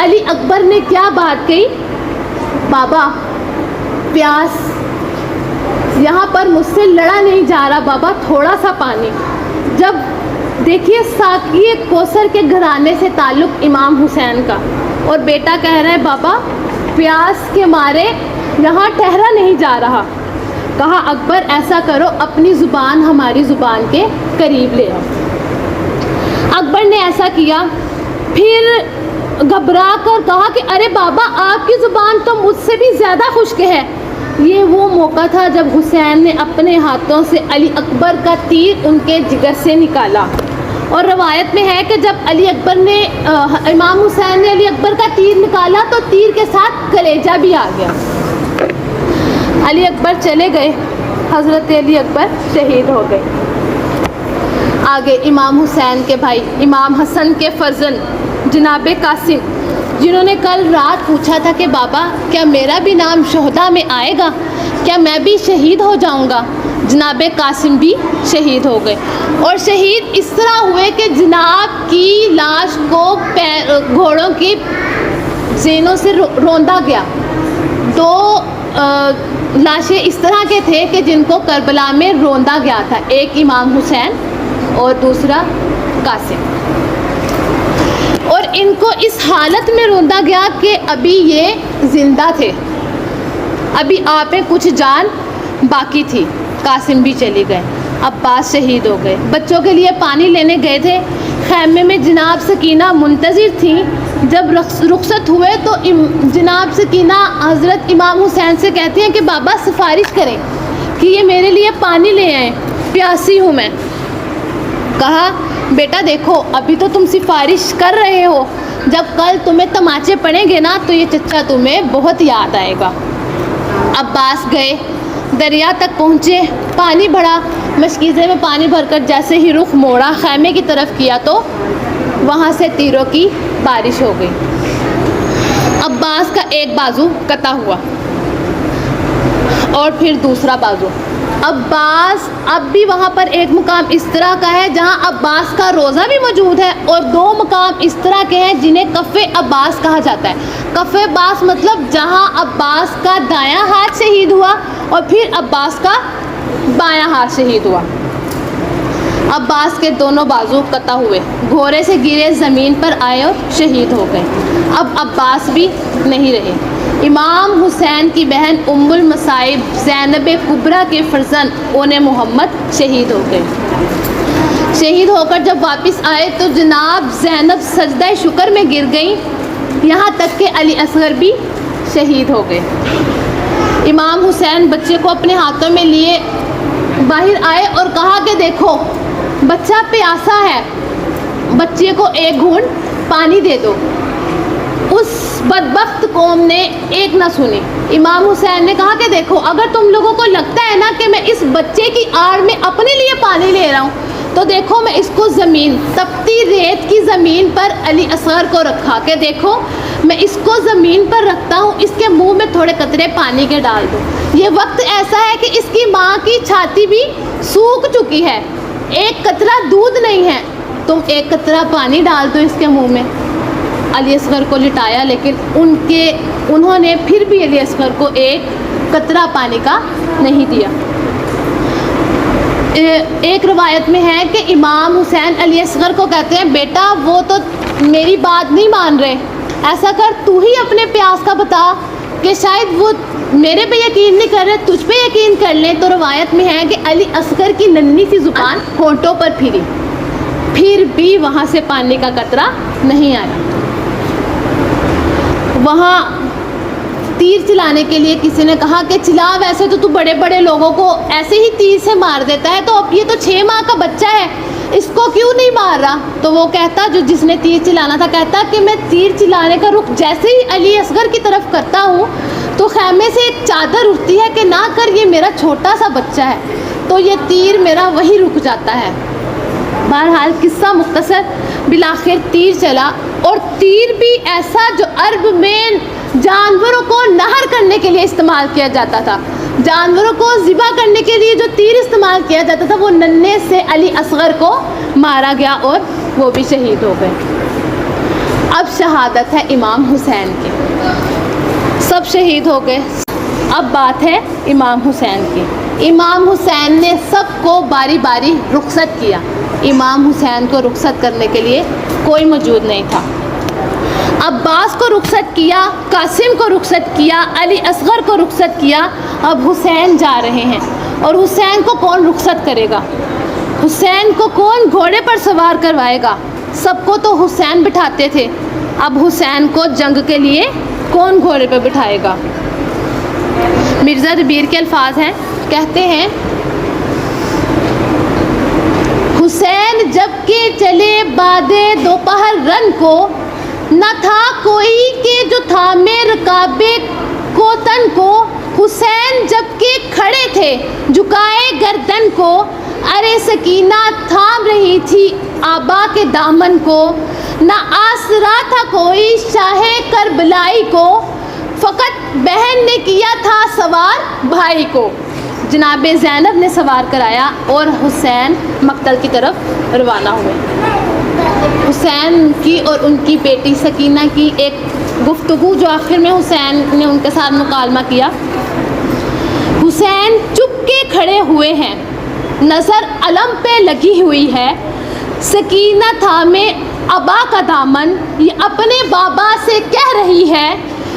علی اکبر نے کیا بات کہی؟ بابا پیاس, یہاں پر مجھ سے لڑا نہیں جا رہا بابا, تھوڑا سا پانی. جب دیکھیے ساقی کوثر کے گھرانے سے تعلق امام حسین کا, اور بیٹا کہہ رہا ہے بابا پیاس کے مارے یہاں ٹھہرا نہیں جا رہا. کہا اکبر ایسا کرو اپنی زبان ہماری زبان کے قریب لے آؤ. اکبر نے ایسا کیا, پھر گھبرا کر کہا کہ ارے بابا آپ کی زبان تو مجھ سے بھی زیادہ خشک ہے. یہ وہ موقع تھا جب حسین نے اپنے ہاتھوں سے علی اکبر کا تیر ان کے جگر سے نکالا, اور روایت میں ہے کہ جب امام حسین نے علی اکبر کا تیر نکالا تو تیر کے ساتھ کلیجہ بھی آ گیا. علی اکبر چلے گئے, حضرت علی اکبر شہید ہو گئے. آگے امام حسین کے بھائی امام حسن کے فرزند جناب قاسم, جنہوں نے کل رات پوچھا تھا کہ بابا کیا میرا بھی نام شہداء میں آئے گا, کیا میں بھی شہید ہو جاؤں گا؟ جناب قاسم بھی شہید ہو گئے, اور شہید اس طرح ہوئے کہ جناب کی لاش کو گھوڑوں کی زینوں سے روندا گیا. 2 لاشیں اس طرح کے تھے کہ جن کو کربلا میں روندا گیا تھا, ایک امام حسین اور دوسرا قاسم, اور ان کو اس حالت میں روندا گیا کہ ابھی یہ زندہ تھے, ابھی آپ میں کچھ جان باقی تھی. قاسم بھی چلی گئے, عباس شہید ہو گئے. بچوں کے لیے پانی لینے گئے تھے, خیمے میں جناب سکینہ منتظر تھیں. جب رخصت ہوئے تو جناب سکینہ حضرت امام حسین سے کہتی ہیں کہ بابا سفارش کریں کہ یہ میرے لیے پانی لے آئیں, پیاسی ہوں میں. کہا بیٹا دیکھو ابھی تو تم سفارش کر رہے ہو, جب کل تمہیں تماچے پڑیں گے نا تو یہ چچا تمہیں بہت یاد آئے گا. عباس گئے, دریا تک پہنچے, پانی بھرا, مشکیزے میں پانی بھر کر جیسے ہی رخ موڑا خیمے کی طرف کیا تو وہاں سے تیروں کی بارش ہو گئی. عباس کا ایک بازو قطع ہوا اور پھر دوسرا بازو. عباس اب بھی وہاں پر ایک مقام اس طرح کا ہے جہاں عباس کا روزہ بھی موجود ہے, اور 2 مقام اس طرح کے ہیں جنہیں کف عباس کہا جاتا ہے. کف عباس مطلب جہاں عباس کا دایاں ہاتھ شہید ہوا اور پھر عباس کا بایاں ہاتھ شہید ہوا. عباس کے دونوں بازو قطع ہوئے, گھوڑے سے گرے زمین پر آئے اور شہید ہو گئے. اب عباس بھی نہیں رہے. امام حسین کی بہن ام المصائب زینب کبریٰ کے فرزند اون محمد شہید ہو گئے. شہید ہو کر جب واپس آئے تو جناب زینب سجدہ شکر میں گر گئیں, یہاں تک کہ علی اصغر بھی شہید ہو گئے. امام حسین بچے کو اپنے ہاتھوں میں لیے باہر آئے اور کہا کہ دیکھو بچہ پیاسا ہے, بچے کو ایک گھونٹ پانی دے دو. اس بدبخت قوم نے ایک نہ سنی. امام حسین نے کہا کہ دیکھو اگر تم لوگوں کو لگتا ہے نا کہ میں اس بچے کی آڑ میں اپنے لیے پانی لے رہا ہوں تو دیکھو میں اس کو زمین تپتی ریت کی زمین پر علی اصغر کو رکھا کہ دیکھو میں اس کو زمین پر رکھتا ہوں, اس کے منہ میں تھوڑے قطرے پانی کے ڈال دو. یہ وقت ایسا ہے کہ اس کی ماں کی چھاتی بھی سوکھ چکی ہے, ایک قطرہ دودھ نہیں ہے, تم ایک قطرہ پانی ڈال دو اس کے منہ میں. علی اصغر کو لٹایا, لیکن انہوں نے پھر بھی علی اصغر کو ایک قطرہ پانی کا نہیں دیا. ایک روایت میں ہے کہ امام حسین علی اصغر کو کہتے ہیں بیٹا وہ تو میری بات نہیں مان رہے, ایسا کر تو ہی اپنے پیاس کا بتا کہ شاید وہ میرے پہ یقین نہیں کر رہے, تجھ پہ یقین کر لیں. تو روایت میں ہے کہ علی اصغر کی ننھی سی زبان ہونٹوں پر پھری, پھر بھی وہاں سے پانی کا قطرہ نہیں آیا. وہاں تیر چلانے کے لیے کسی نے کہا کہ چلا، ویسے تو بڑے بڑے لوگوں کو ایسے ہی تیر سے مار دیتا ہے، تو اب یہ تو 6 ماہ کا بچہ ہے، اس کو کیوں نہیں مار رہا؟ تو وہ کہتا، جو جس نے تیر چلانا تھا، کہتا کہ میں تیر چلانے کا رخ جیسے ہی علی اصغر کی طرف کرتا ہوں تو خیمے سے ایک چادر اٹھتی ہے کہ نہ کر، یہ میرا چھوٹا سا بچہ ہے، تو یہ تیر میرا وہی رک جاتا ہے۔ بہرحال قصہ مختصر، بالآخر تیر چلا، اور تیر بھی ایسا جو عرب میں جانوروں کو نہر کرنے کے لیے استعمال کیا جاتا تھا، جانوروں کو ذبح کرنے کے لیے جو تیر استعمال کیا جاتا تھا، وہ ننھے سے علی اصغر کو مارا گیا اور وہ بھی شہید ہو گئے۔ اب شہادت ہے امام حسین کی، سب شہید ہو گئے، اب بات ہے امام حسین کی۔ امام حسین نے سب کو باری باری رخصت کیا، امام حسین کو رخصت کرنے کے لیے کوئی موجود نہیں تھا۔ عباس کو رخصت کیا، قاسم کو رخصت کیا، علی اصغر کو رخصت کیا، اب حسین جا رہے ہیں، اور حسین کو کون رخصت کرے گا؟ حسین کو کون گھوڑے پر سوار کروائے گا؟ سب کو تو حسین بٹھاتے تھے، اب حسین کو جنگ کے لیے کون گھوڑے پہ بٹھائے گا؟ مرزا جبیر کے الفاظ ہیں، کہتے ہیں، حسین جب کہ چلے بادے دوپہر رن کو، نہ تھا کوئی کہ جو تھامے رکابے کو تن کو، حسین جب کہ کھڑے تھے جھکائے گردن کو، ارے سکینہ تھام رہی تھی آبا کے دامن کو، نہ آسرا تھا کوئی شاہ کربلائی کو، فقط بہن نے کیا تھا سوار بھائی کو۔ جناب زینب نے سوار کرایا اور حسین مقتل کی طرف روانہ ہوئے۔ حسین کی اور ان کی بیٹی سکینہ کی ایک گفتگو جو آخر میں حسین نے ان کے ساتھ مکالمہ کیا۔ حسین چپ کے کھڑے ہوئے ہیں، نظر علم پہ لگی ہوئی ہے، سکینہ تھامے ابا کا دامن، یہ اپنے بابا سے کہہ رہی ہے،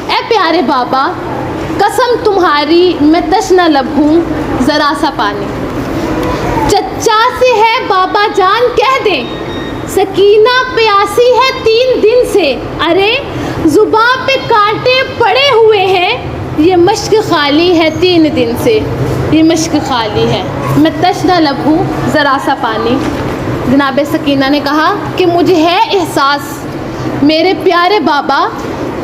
اے پیارے بابا قسم تمہاری میں تشنہ لب ہوں ذرا سا پانی، چچا سے ہے بابا جان کہہ دیں، سکینہ پیاسی ہے 3 دن سے، ارے زباں پہ کانٹے پڑے ہوئے ہیں، یہ مشک خالی ہے 3 دن سے، یہ مشک خالی ہے، میں تشنہ لب ہوں ذرا سا پانی۔ جناب سکینہ نے کہا کہ مجھے ہے احساس میرے پیارے بابا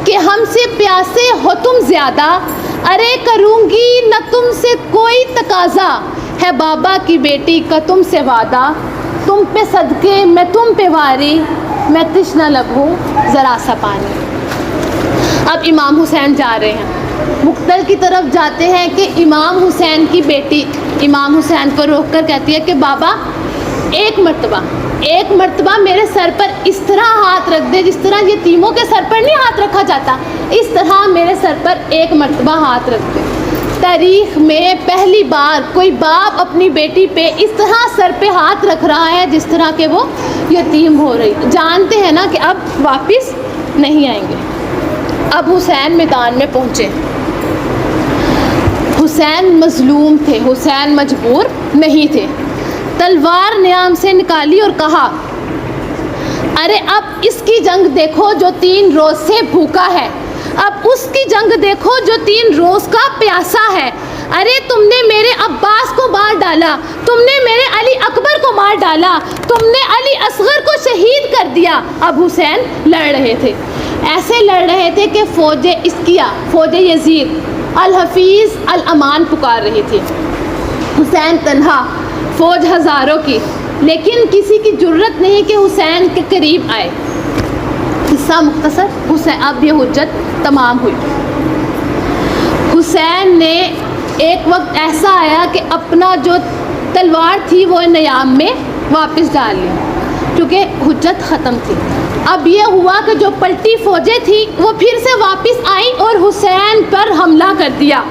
کہ ہم سے پیاسے ہو تم زیادہ، ارے کروں گی نہ تم سے کوئی تقاضا، ہے بابا کی بیٹی کا تم سے وعدہ، تم پہ صدقے میں تم پہ واری، میں تشنہ لب ہوں ذرا سا پانی۔ اب امام حسین جا رہے ہیں، مقتل کی طرف جاتے ہیں کہ امام حسین کی بیٹی امام حسین کو روک کر کہتی ہے کہ بابا ایک مرتبہ میرے سر پر اس طرح ہاتھ رکھ دے جس طرح یتیموں کے سر پر نہیں ہاتھ رکھا جاتا، اس طرح میرے سر پر ایک مرتبہ ہاتھ رکھ دے۔ تاریخ میں پہلی بار کوئی باپ اپنی بیٹی پہ اس طرح سر پہ ہاتھ رکھ رہا ہے جس طرح کہ وہ یتیم ہو رہی، جانتے ہیں نا کہ اب واپس نہیں آئیں گے۔ اب حسین میدان میں پہنچے، حسین مظلوم تھے، حسین مجبور نہیں تھے، تلوار نیام سے نکالی اور کہا، ارے اب اس کی جنگ دیکھو جو 3 روز سے بھوکا ہے، اب اس کی جنگ دیکھو جو 3 روز کا پیاسا ہے، ارے تم نے میرے عباس کو مار ڈالا، تم نے میرے علی اکبر کو مار ڈالا، تم نے علی اصغر کو شہید کر دیا۔ اب حسین لڑ رہے تھے، ایسے لڑ رہے تھے کہ فوج اسکیا، فوج یزید، الحفیظ، الامان پکار رہی تھی، حسین تنہا، فوج ہزاروں کی، لیکن کسی کی جرت نہیں کہ حسین کے قریب آئے۔ قصہ مختصر، حسین اب یہ حجت تمام ہوئی۔ حسین نے ایک وقت ایسا آیا کہ اپنا جو تلوار تھی وہ نیام میں واپس ڈال لی کیونکہ حجت ختم تھی۔ اب یہ ہوا کہ جو پلٹی فوجیں تھیں وہ پھر سے واپس آئیں اور حسین پر حملہ کر دیا۔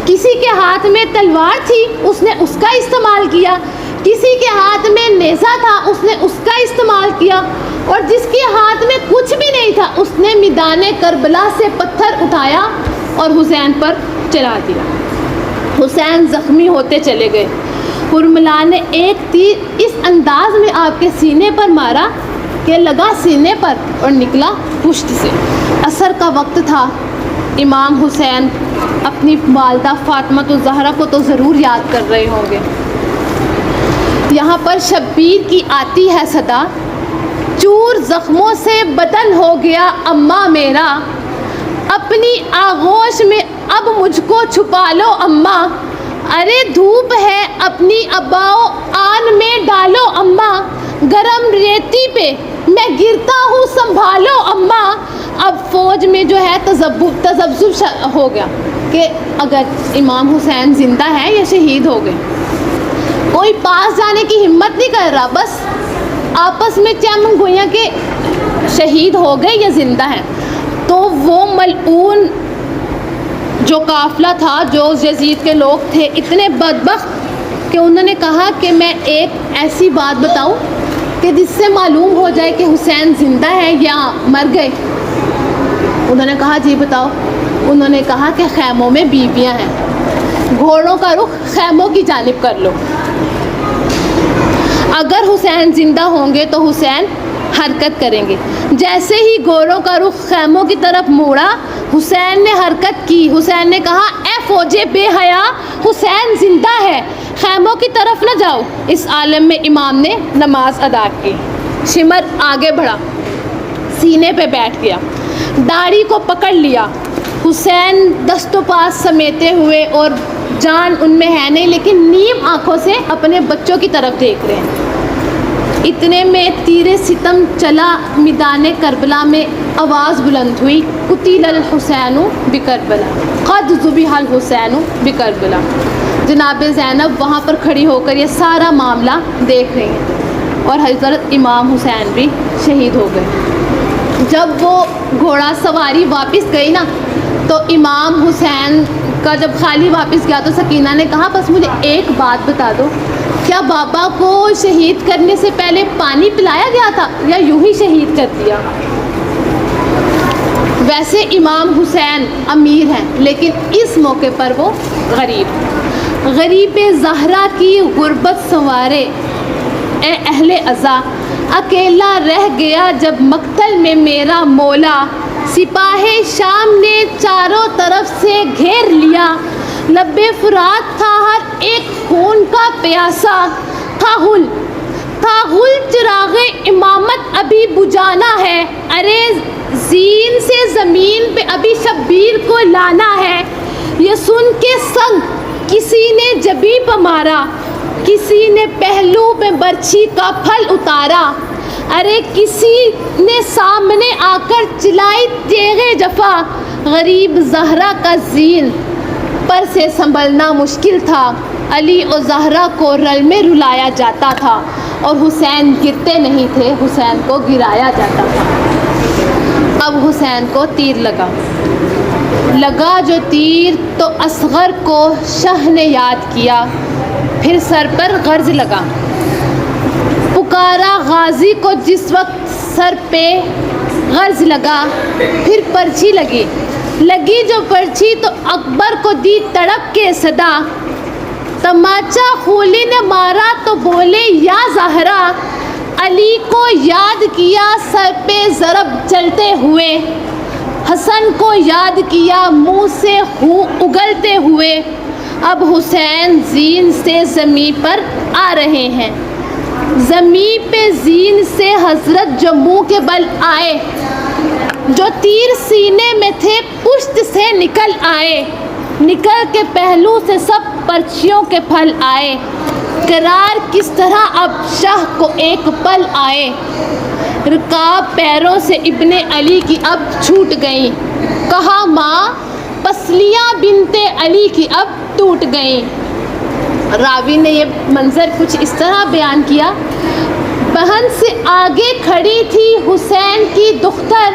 کسی کے ہاتھ میں تلوار تھی، اس نے اس کا استعمال کیا، کسی کے ہاتھ میں نیزہ تھا، اس نے اس کا استعمال کیا، اور جس کے ہاتھ میں کچھ بھی نہیں تھا اس نے میدان کربلا سے پتھر اٹھایا اور حسین پر چلا دیا۔ حسین زخمی ہوتے چلے گئے۔ حرملا نے ایک تیر اس انداز میں آپ کے سینے پر مارا کہ لگا سینے پر اور نکلا پشت سے۔ عصر کا وقت تھا۔ امام حسین اپنی والدہ فاطمہ الزہرا کو تو ضرور یاد کر رہے ہوں گے۔ یہاں پر شبیر کی آتی ہے صدا، چور زخموں سے بدن ہو گیا اماں میرا، اپنی آغوش میں اب مجھ کو چھپا لو اماں، ارے دھوپ ہے اپنی اباؤ آن میں ڈالو اماں، گرم ریتی پہ میں گرتا ہوں سنبھالو اماں۔ اب فوج میں جو ہے تذبذب ہو گیا کہ اگر امام حسین زندہ ہے یا شہید ہو گئے، کوئی پاس جانے کی ہمت نہیں کر رہا، بس آپس میں چمن گوئیاں کہ شہید ہو گئے یا زندہ ہیں۔ تو وہ ملعون جو قافلہ تھا، جو یزید کے لوگ تھے، اتنے بدبخت کہ انہوں نے کہا کہ میں ایک ایسی بات بتاؤں کہ جس سے معلوم ہو جائے کہ حسین زندہ ہے یا مر گئے۔ انہوں نے کہا جی بتاؤ۔ انہوں نے کہا کہ خیموں میں بیویاں ہیں، گھوڑوں کا رخ خیموں کی جانب کر لو، اگر حسین زندہ ہوں گے تو حسین حرکت کریں گے۔ جیسے ہی گھوڑوں کا رخ خیموں کی طرف موڑا، حسین نے حرکت کی۔ حسین نے کہا اے فوجے بے حیا، حسین زندہ ہے، خیموں کی طرف نہ جاؤ۔ اس عالم میں امام نے نماز ادا کی، شمر آگے بڑھا، سینے پہ بیٹھ گیا، داڑھی کو پکڑ لیا۔ حسین دست و پاس سمیٹے ہوئے اور جان ان میں ہے نہیں، لیکن نیم آنکھوں سے اپنے بچوں کی طرف دیکھ رہے ہیں۔ اتنے میں تیر ستم چلا میدان کربلا میں، آواز بلند ہوئی قتل الحسین بکربلا، قد ذبح الحسین بکربلا۔ جناب زینب وہاں پر کھڑی ہو کر یہ سارا معاملہ دیکھ رہی ہیں، اور حضرت امام حسین بھی شہید ہو گئے۔ جب وہ گھوڑا سواری واپس گئی نا، تو امام حسین کا جب خالی واپس گیا تو سکینہ نے کہا بس مجھے ایک بات بتا دو، کیا بابا کو شہید کرنے سے پہلے پانی پلایا گیا تھا یا یوں ہی شہید کر دیا؟ ویسے امام حسین امیر ہیں، لیکن اس موقع پر وہ غریب زہرا کی غربت سنوارے اے اہل عزا، اکیلا رہ گیا جب مقتل میں میرا مولا، سپاہ شام نے چاروں طرف سے گھیر لیا، لب فرات تھا ہر ایک خون کا پیاسا، تھا غل چراغ امامت ابھی بجانا ہے، ارے زین سے زمین پہ ابھی شبیر کو لانا ہے، یہ سن کے سنگ کسی نے جبیں پہ مارا، کسی نے پہلو پہ برچھی کا پھل اتارا، ارے کسی نے سامنے آ کر چلائی تیغ جفا، غریب زہرا کا زین پر سے سنبھلنا مشکل تھا، علی اور زہرا کو رل میں رلایا جاتا تھا، اور حسین گرتے نہیں تھے، حسین کو گرایا جاتا تھا۔ اب حسین کو تیر لگا جو تیر تو اصغر کو شاہ نے یاد کیا، پھر سر پر غرض لگا، پکارا غازی کو جس وقت سر پہ غرض لگا، پھر پرچھی لگی جو پرچھی تو اکبر کو دی تڑپ کے صدا، تماچا خولی نے مارا تو بولے یا زہرا، علی کو یاد کیا سر پہ ضرب چلتے ہوئے، حسن کو یاد کیا منہ سے خون اگلتے ہوئے، اب حسین زین سے زمین پر آ رہے ہیں، زمین پہ زین سے حضرت جو منہ کے بل آئے، جو تیر سینے میں تھے پشت سے نکل آئے، نکل کے پہلو سے سب پرچیوں کے پھل آئے، قرار کس طرح اب شاہ کو ایک پل آئے، رکاب پیروں سے ابن علی کی اب چھوٹ گئیں، کہا ماں پسلیاں بنت علی کی اب ٹوٹ گئیں۔ راوی نے یہ منظر کچھ اس طرح بیان کیا، بہن سے آگے کھڑی تھی حسین کی دختر،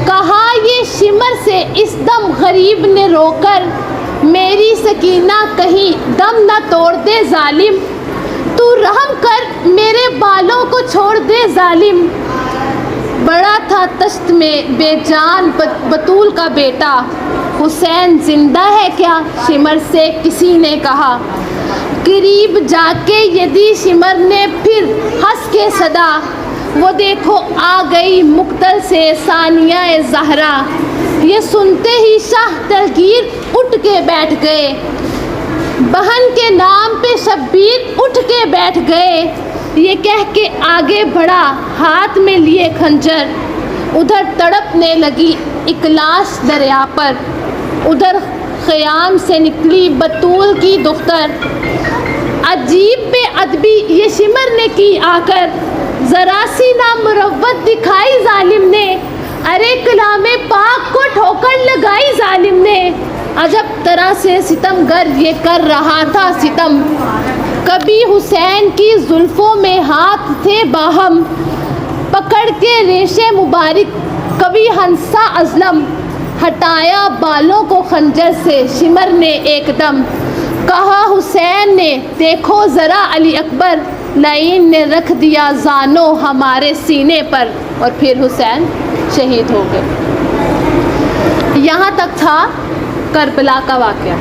کہا یہ شمر سے اس دم غریب نے رو کر، میری سکینہ کہیں دم نہ توڑ دے ظالم، تو رحم کر میرے بالوں کو چھوڑ دے ظالم۔ بڑا تھا تشت میں بے جان بطول کا بیٹا، حسین زندہ ہے کیا شمر سے کسی نے کہا، قریب جا کے یدی شمر نے پھر ہنس کے صدا، وہ دیکھو آ گئی مقتل سے ثانیہ زہرا، یہ سنتے ہی شاہ دلگیر اٹھ کے بیٹھ گئے، بہن کے نام پہ شبیر اٹھ کے بیٹھ گئے، یہ کہہ کے آگے بڑھا ہاتھ میں لیے خنجر، ادھر تڑپنے لگی ایک لاش دریا پر، ادھر خیام سے نکلی بطول کی دختر، عجیب بے ادبی یہ شمر نے کی آ کر، ذرا سی نامروت دکھائی ظالم نے، ارے کلام پاک کو ٹھوکر لگائی ظالم نے، عجب طرح سے ستم گر یہ کر رہا تھا ستم، کبھی حسین کی زلفوں میں ہاتھ تھے باہم، پکڑ کے ریشے مبارک کبھی ہنسا ازلم، ہٹایا بالوں کو خنجر سے شمر نے ایک دم، کہا حسین نے دیکھو ذرا علی اکبر، لعین نے رکھ دیا زانو ہمارے سینے پر، اور پھر حسین شہید ہو گئے۔ یہاں تک تھا کربلا کا واقعہ۔